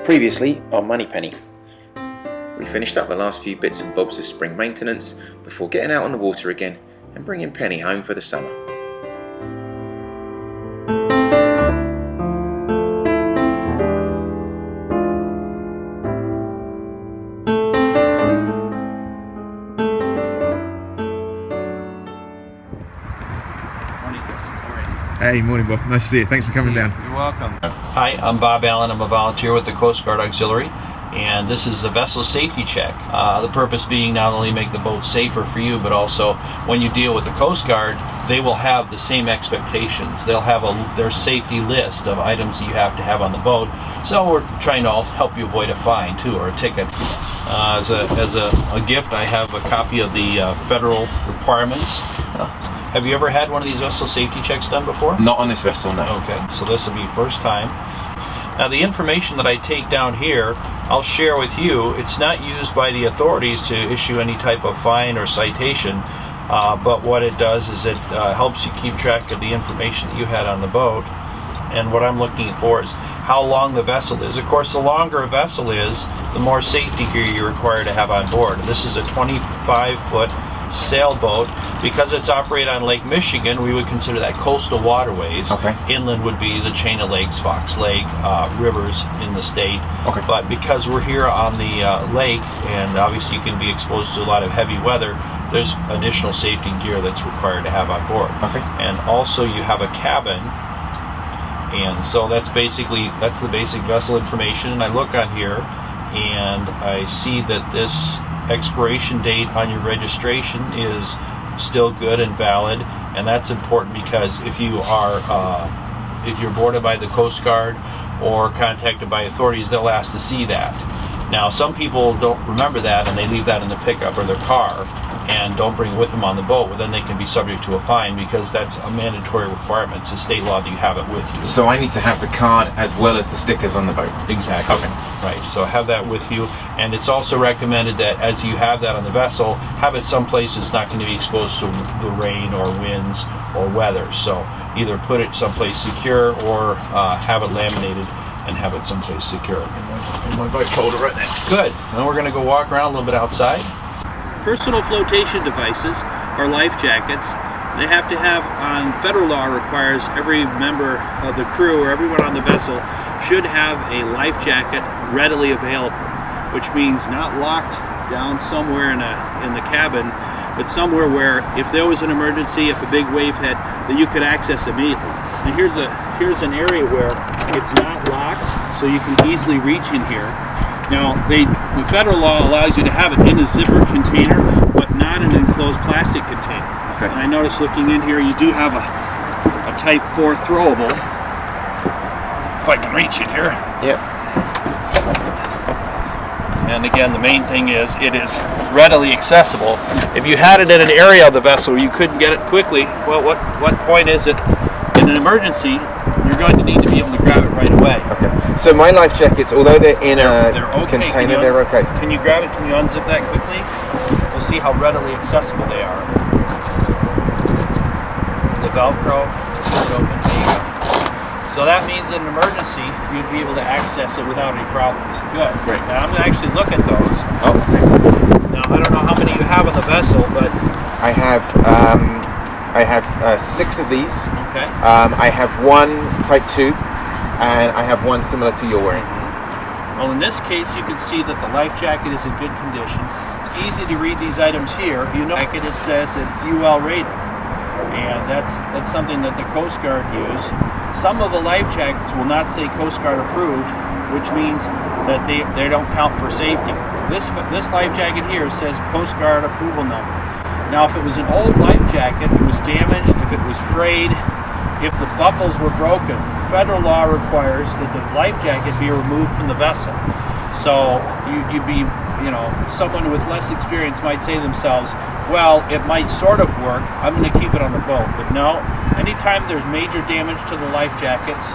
Previously on Moneypenny, we finished up the last few bits and bobs of spring maintenance before getting out on the water again and bringing Penny home for the summer. Hey, morning Bob. Nice to see you. Thanks for coming down. You're welcome. Hi, I'm Bob Allen. I'm a volunteer with the Coast Guard Auxiliary, and this is a vessel safety check. The purpose being not only make the boat safer for you, but also when you deal with the Coast Guard, they will have the same expectations. They'll have their safety list of items that you have to have on the boat. So we're trying to help you avoid a fine too, or a ticket. As a gift, I have a copy of the federal requirements. Have you ever had one of these vessel safety checks done before? Not on this vessel, no. Okay, so this will be first time. Now the information that I take down here, I'll share with you. It's not used by the authorities to issue any type of fine or citation, but what it does is it helps you keep track of the information that you had on the boat. And what I'm looking for is how long the vessel is. Of course, the longer a vessel is, the more safety gear you're required to have on board. And this is a 25-foot sailboat. Because it's operated on Lake Michigan, we would consider that coastal waterways. Okay. Inland would be the chain of lakes, Fox Lake, rivers in the state. Okay. But because we're here on the lake, and obviously you can be exposed to a lot of heavy weather, there's additional safety gear that's required to have on board. Okay. And also you have a cabin, and so that's the basic vessel information. And I look on here, and I see that this expiration date on your registration is still good and valid, and that's important because if you're boarded by the Coast Guard or contacted by authorities, they'll ask to see that. Now, some people don't remember that, and they leave that in the pickup or their car and don't bring it with them on the boat. Well, then they can be subject to a fine because that's a mandatory requirement. It's a state law that you have it with you. So I need to have the card as well as the stickers on the boat? Exactly. Okay. Right, so have that with you. And it's also recommended that as you have that on the vessel, have it someplace that's not going to be exposed to the rain or winds or weather. So either put it someplace secure or have it laminated and have it someplace secure. In my boat folder right there. Good. Then we're going to go walk around a little bit outside. Personal flotation devices or life jackets, they have to have, on federal law requires every member of the crew or everyone on the vessel should have a life jacket readily available, which means not locked down somewhere in the cabin, but somewhere where if there was an emergency, if a big wave hit, that you could access immediately. And here's an area where it's not locked, so you can easily reach in here. Now, the federal law allows you to have it in a zippered container, but not an enclosed plastic container. Okay. And I noticed looking in here, you do have a Type 4 throwable. If I can reach it here. Yep. And again, the main thing is it is readily accessible. If you had it in an area of the vessel where you couldn't get it quickly, well, what point is it? In an emergency, you're going to need to be able to grab it right away. Okay. So my life jackets, although they're in a okay. container, they're okay. Can you grab it? Can you unzip that quickly? We'll see how readily accessible they are. The Velcro is open. There you go. So that means in an emergency, you'd be able to access it without any problems. Good. Great. Now I'm going to actually look at those. Oh, okay. Now I don't know how many you have on the vessel, but I have 6 of these. okay. I have one Type 2, and I have one similar to you're wearing. Well, in this case, you can see that the life jacket is in good condition. It's easy to read these items here. You know, it says it's UL rated, and that's something that the Coast Guard use. Some of the life jackets will not say Coast Guard approved, which means that they don't count for safety. This life jacket here says Coast Guard approval number. Now, if it was an old life jacket, it was damaged, if it was frayed, if the buckles were broken, federal law requires that the life jacket be removed from the vessel. So you'd be, someone with less experience might say to themselves, well, it might sort of work, I'm going to keep it on the boat. But no, anytime there's major damage to the life jackets,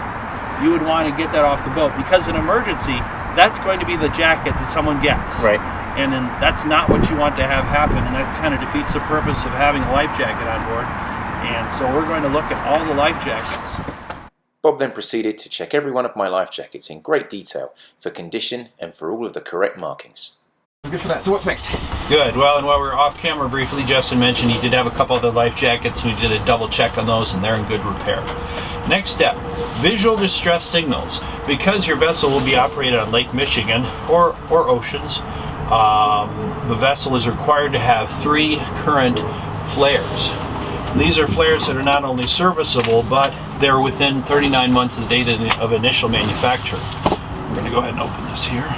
you would want to get that off the boat, because in an emergency, that's going to be the jacket that someone gets. Right. And then that's not what you want to have happen, and that kind of defeats the purpose of having a life jacket on board. And so we're going to look at all the life jackets. Bob then proceeded to check every one of my life jackets in great detail for condition and for all of the correct markings. Good for that. So what's next? Good. Well, and while we were off camera briefly, Justin mentioned he did have a couple of the life jackets. We did a double check on those, and they're in good repair. Next step, visual distress signals. Because your vessel will be operated on Lake Michigan or oceans, the vessel is required to have 3 current flares. These are flares that are not only serviceable, but they're within 39 months of the date of initial manufacture. We're going to go ahead and open this here.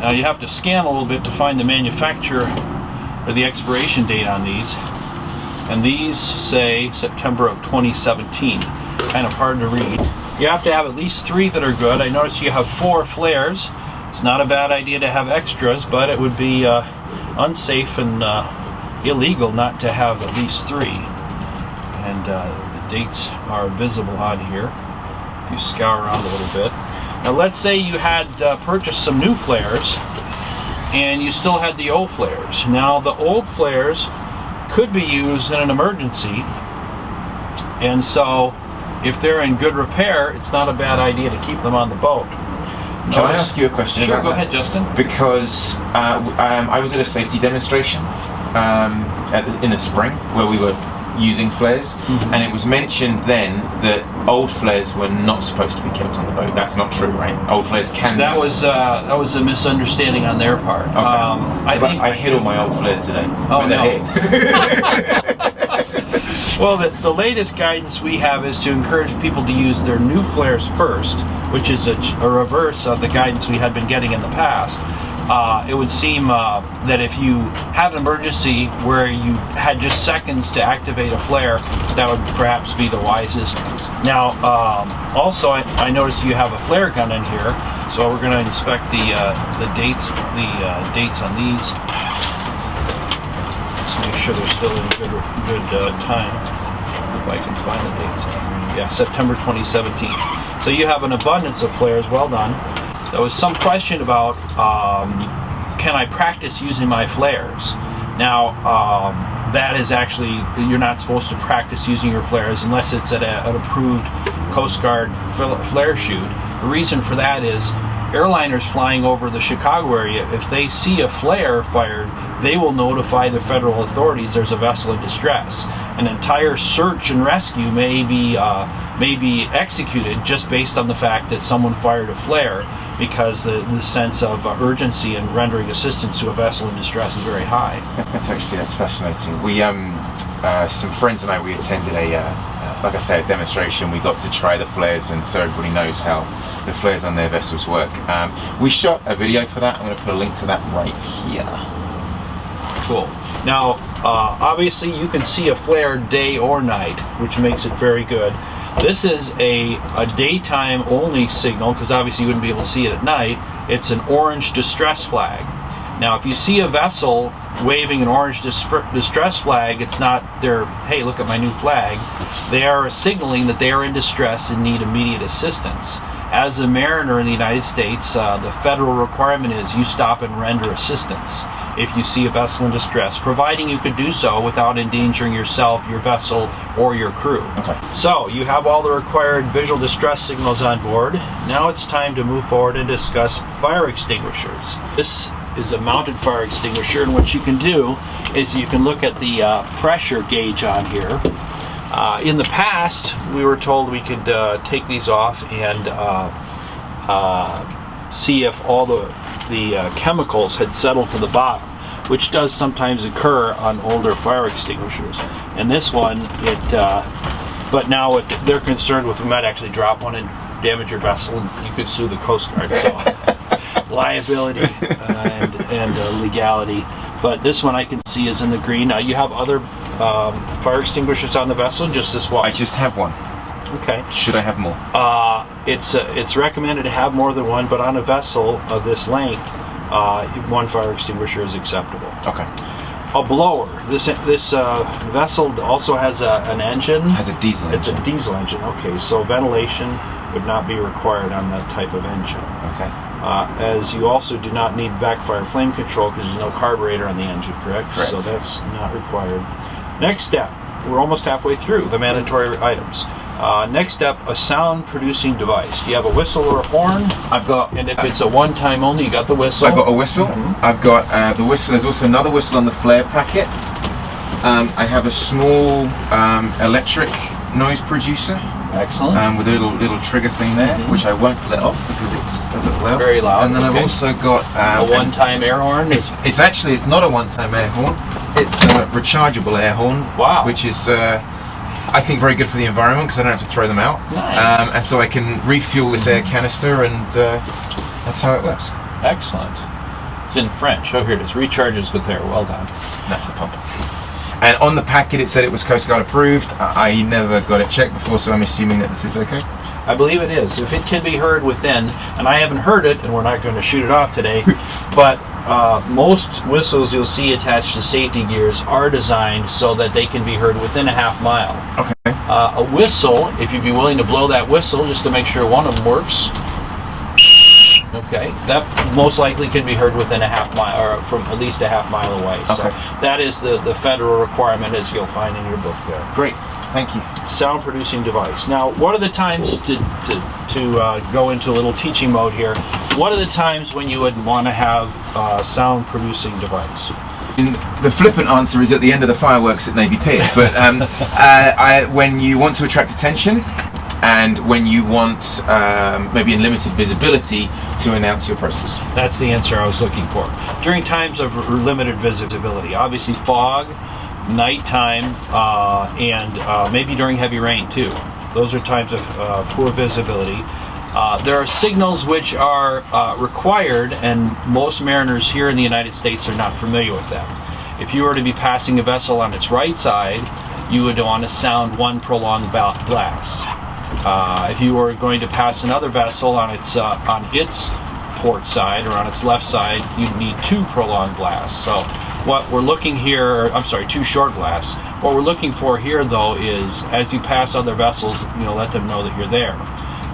Now you have to scan a little bit to find the manufacturer or the expiration date on these. And these say September of 2017. Kind of hard to read. You have to have at least 3 that are good. I notice you have 4 flares. It's not a bad idea to have extras, but it would be unsafe and illegal not to have at least 3. And the dates are visible on here if you scour around a little bit. Now let's say you had purchased some new flares and you still had the old flares. Now the old flares could be used in an emergency, and so if they're in good repair, it's not a bad idea to keep them on the boat. Can I ask you a question? Sure, about go that? ahead, Justin. Because I was at a safety demonstration in the spring where we were using flares, and it was mentioned then that old flares were not supposed to be kept on the boat. That's not true, right? Old flares can. That was a misunderstanding on their part. Okay. I hid all my old flares today. Oh no. Here. Well, the latest guidance we have is to encourage people to use their new flares first, which is a reverse of the guidance we had been getting in the past. It would seem that if you had an emergency where you had just seconds to activate a flare, that would perhaps be the wisest. Now, also, I noticed you have a flare gun in here, so we're going to inspect the dates on these. Let's make sure they're still in good time. If I can find the dates. Yeah, September 2017. So you have an abundance of flares. Well done. There was some question about can I practice using my flares? Now that is actually, you're not supposed to practice using your flares unless it's at an approved Coast Guard flare chute. The reason for that is airliners flying over the Chicago area, if they see a flare fired, they will notify the federal authorities there's a vessel in distress. An entire search and rescue may be executed just based on the fact that someone fired a flare, because the sense of urgency in rendering assistance to a vessel in distress is very high. That's fascinating. We some friends and I, we attended like I say, a demonstration. We got to try the flares, and so everybody knows how the flares on their vessels work. We shot a video for that. I'm going to put a link to that right here. Cool. Now, obviously you can see a flare day or night, which makes it very good. This is a daytime only signal, because obviously you wouldn't be able to see it at night. It's an orange distress flag. Now, if you see a vessel waving an orange distress flag, it's not their, hey, look at my new flag. They are signaling that they are in distress and need immediate assistance. As a mariner in the United States, the federal requirement is you stop and render assistance if you see a vessel in distress, providing you could do so without endangering yourself, your vessel, or your crew. Okay. So, you have all the required visual distress signals on board. Now it's time to move forward and discuss fire extinguishers. This is a mounted fire extinguisher, and what you can do is you can look at the pressure gauge on here. In the past, we were told we could take these off and see if all the chemicals had settled to the bottom, which does sometimes occur on older fire extinguishers. And this one, but now what they're concerned with, we might actually drop one and damage your vessel, and you could sue the Coast Guard. So liability and legality. But this one I can see is in the green. Now you have other fire extinguishers on the vessel, just this one? I just have one. Okay. Should I have more? It's recommended to have more than one, but on a vessel of this length, one fire extinguisher is acceptable. Okay. A blower. This vessel also has an engine. Has a diesel engine. It's a diesel engine. Okay, so ventilation would not be required on that type of engine. Okay. As you also do not need backfire flame control because there's no carburetor on the engine, correct? Correct. So that's not required. Next step. We're almost halfway through the mandatory items. Next up, a sound producing device. Do you have a whistle or a horn? I've got. And if it's a one-time only, you got the whistle. I've got a whistle. I've got the whistle. There's also another whistle on the flare packet. I have a small electric noise producer. Excellent. With a little trigger thing there, which I won't let off because it's a bit loud. Very loud. And then I've also got a one-time air horn. It's not a one-time air horn. It's a rechargeable air horn. Wow. Which is I think very good for the environment because I don't have to throw them out. Nice. And so I can refuel this air canister, and that's how it works. Excellent. It's in French. Oh, here it is. Recharges with air. Well done. That's the pump. And on the packet it said it was Coast Guard approved. I never got it checked before, so I'm assuming that this is okay. I believe it is. If it can be heard within, and I haven't heard it, and we're not going to shoot it off today, but most whistles you'll see attached to safety gears are designed so that they can be heard within a half mile. Okay. A whistle, if you'd be willing to blow that whistle just to make sure one of them works, okay, that most likely can be heard within a half mile, or from at least a half mile away. Okay. So that is the federal requirement, as you'll find in your book there. Great. Thank you. Sound producing device. Now, what are the times to go into a little teaching mode here? What are the times when you would want to have a sound producing device? The flippant answer is at the end of the fireworks at Navy Pier, but when you want to attract attention, and when you want, maybe in limited visibility, to announce your process. That's the answer I was looking for. During times of limited visibility, obviously fog, nighttime, and maybe during heavy rain too. Those are times of poor visibility. There are signals which are required, and most mariners here in the United States are not familiar with them. If you were to be passing a vessel on its right side, you would want to sound one prolonged blast. If you were going to pass another vessel on its port side or on its left side, you'd need two prolonged blasts. So what we're looking here, two short blasts. What we're looking for here, though, is as you pass other vessels, let them know that you're there.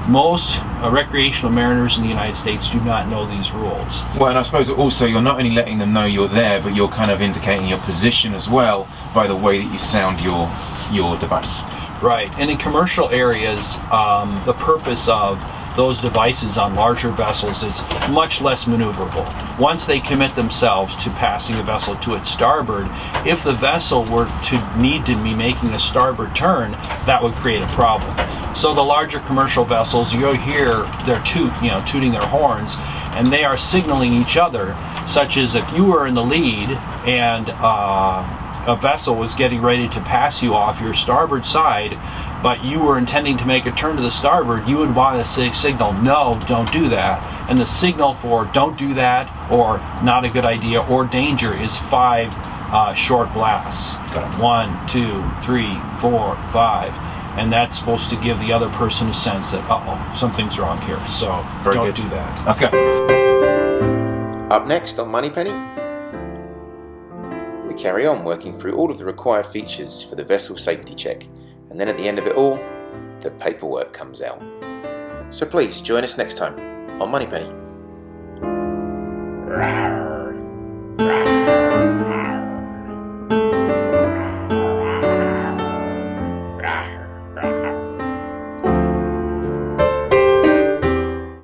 Most recreational mariners in the United States do not know these rules. Well, and I suppose also you're not only letting them know you're there, but you're kind of indicating your position as well by the way that you sound your device. Right, and in commercial areas, the purpose of those devices on larger vessels is much less maneuverable. Once they commit themselves to passing a vessel to its starboard, if the vessel were to need to be making a starboard turn, that would create a problem. So the larger commercial vessels, you'll hear their tooting their horns, and they are signaling each other, such as if you were in the lead and a vessel was getting ready to pass you off your starboard side, but you were intending to make a turn to the starboard, you would want to signal, no, don't do that. And the signal for don't do that, or not a good idea, or danger is 5 short blasts. 1, 2, 3, 4, 5. And that's supposed to give the other person a sense that, uh-oh, something's wrong here. So don't do that. Okay. Up next on Moneypenny, we carry on working through all of the required features for the vessel safety check, and then at the end of it all, the paperwork comes out. So please join us next time on Moneypenny.